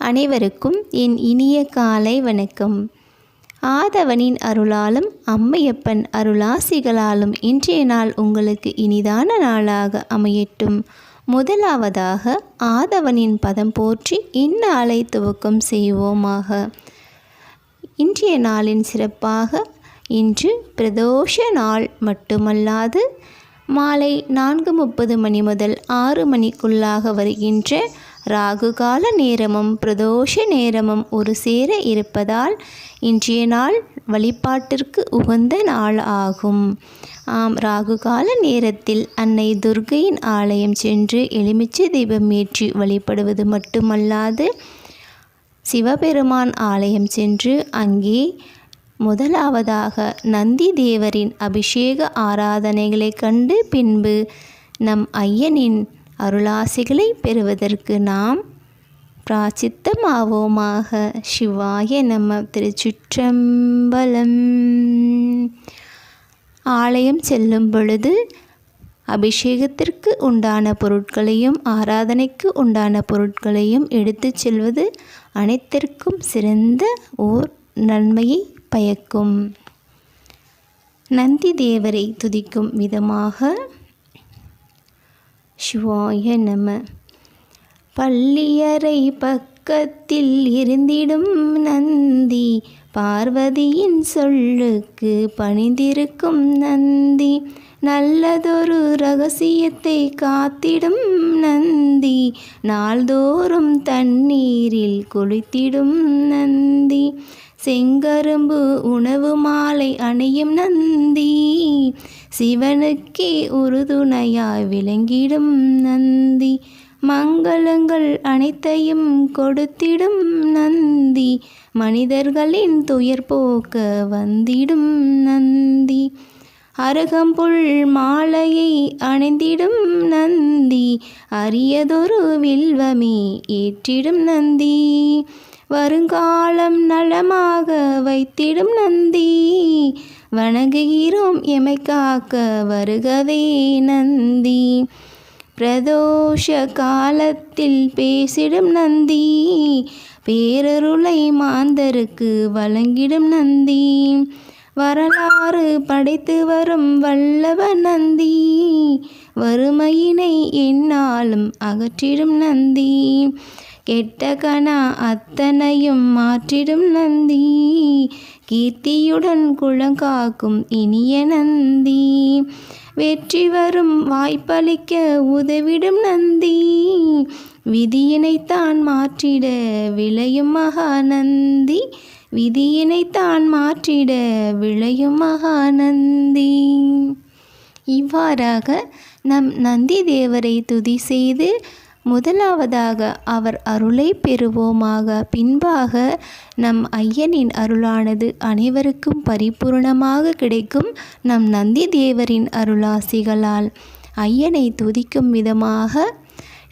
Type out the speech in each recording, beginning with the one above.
அனைவருக்கும் என் இனிய காலை வணக்கம். ஆதவனின் அருளாலும் அம்மையப்பன் அருளாசிகளாலும் இன்றைய நாள் உங்களுக்கு இனிதான நாளாக அமையட்டும். முதலாவதாக ஆதவனின் பதம் போற்றி இந்நாளை துவக்கம் செய்வோமாக. இன்றைய நாளின் சிறப்பாக இன்று பிரதோஷ நாள் மட்டுமல்லாது மாலை 4:30 மணி முதல் 6 மணிக்குள்ளாக வருகின்ற ராகு கால நேரமும் பிரதோஷ நேரமும் ஒரு சேர இருப்பதால் இன்றைய நாள் வழிபாட்டிற்கு உகந்த நாள் ஆகும். ராகு கால நேரத்தில் அன்னை துர்க்கையின் ஆலயம் சென்று எலுமிச்சை தீபம் ஏற்றி வழிபடுவது மட்டுமல்லாது சிவபெருமான் ஆலயம் சென்று அங்கே முதலாவதாக நந்தி தேவரின் அபிஷேக ஆராதனைகளை கண்டு பின்பு நம் ஐயனின் அருளாசிகளை பெறுவதற்கு நாம் பிராச்சித்தமாவோமாக. சிவாய நம. திருச்சிற்றம்பலம். ஆலயம் செல்லும் பொழுது அபிஷேகத்திற்கு உண்டான பொருட்களையும் ஆராதனைக்கு உண்டான பொருட்களையும் எடுத்து செல்வது அனைத்திற்கும் சிறந்த ஓர் நன்மையை பயக்கும். நந்தி தேவரை துதிக்கும் விதமாக சிவாய நம. பள்ளியறை பக்கத்தில் இருந்திடும் நந்தி, பார்வதியின் சொல்லுக்கு பணிந்திருக்கும் நந்தி, நல்லதொரு இரகசியத்தை காத்திடும் நந்தி, நாள்தோறும் தண்ணீரில் குளித்திடும் நந்தி, செங்கரும்பு உணவு மாலை அணியும் நந்தி, சிவனுக்கே உறுதுணையாய் விளங்கிடும் நந்தி, மங்களங்கள் அனைத்தையும் கொடுத்திடும் நந்தி, மனிதர்களின் துயர் போக்க வந்திடும் நந்தி, அருகம்புல் மாலையை அணிந்திடும் நந்தி, அரியதொரு வில்வமே ஏற்றிடும் நந்தி, வருங்காலம் நலமாக வைத்திடும் நந்தி, வணங்குகிறோம் எமை காக்க வருகவே நந்தி, பிரதோஷ காலத்தில் பேசிடும் நந்தி, பேரருளை மாந்தருக்கு வழங்கிடும் நந்தி, வரலாறு படைத்து வரும் வல்லவ நந்தி, வறுமையினை எந்நாளும் அகற்றிடும் நந்தி, கெட்ட கணா அத்தனையும் மாற்றிடும் நந்தி, கீர்த்தியுடன் குளங்காக்கும் இனிய நந்தி, வெற்றி வரும் வாய்ப்பளிக்க உதவிடும் நந்தி, விதியினைத்தான் மாற்றிட விளையும் மகாநந்தி, விதியினைத்தான் மாற்றிட விளையும் மகாநந்தி. இவ்வாறாக நம் நந்தி தேவரை துதி செய்து முதலாவதாக அவர் அருளை பெறுவோமாக. பின்பாக நம் ஐயனின் அருளானது அனைவருக்கும் பரிபூர்ணமாக கிடைக்கும் நம் நந்தி தேவரின் அருளாசிகளால். ஐயனை துதிக்கும் விதமாக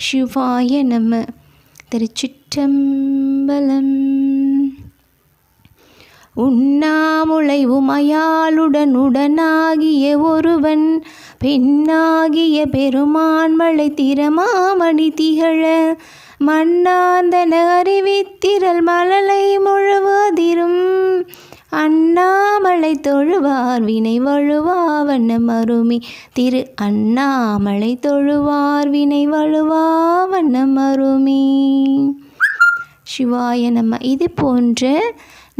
சிவாய நம. திருச்சிற்றம்பலம். உண்ணாமுலை உமையாளுடன் உடனாகிய ஒருவன், பெண்ணாகிய பெருமான் மலை திறமாமணி திகழ, மண்ணாந்தன அறிவித்திரல் மழலை முழுவதிரும், அண்ணாமலை தொழுவார் வினை வழுவா வண்ணம் அருமி, திரு அண்ணாமலை தொழுவார் வினை வழுவா வண்ணம் அருமி. சிவாய நம. இது போன்ற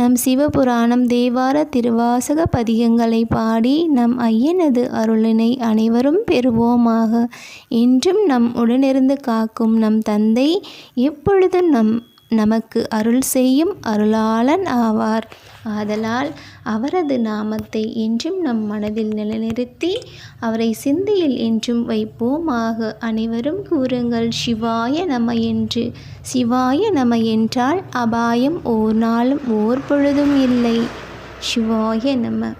நம் சிவபுராணம் தேவார திருவாசக பதிகங்களை பாடி நம் ஐயனது அருளினை அனைவரும் பெறுவோமாக. என்றும் நம் உடனிருந்து காக்கும் நம் தந்தை எப்பொழுதும் நமக்கு அருள் செய்யும் அருளாளன் ஆவார். ஆதலால் அவரது நாமத்தை என்றும் நம் மனதில் நிலைநிறுத்தி அவரை சிந்தையில் என்றும் வைப்போமாக. அனைவரும் கூறுங்கள் சிவாய நம என்று. சிவாய நம என்றால் அபாயம் ஓர் நாளும் ஓர் பொழுதும் இல்லை. சிவாய நம.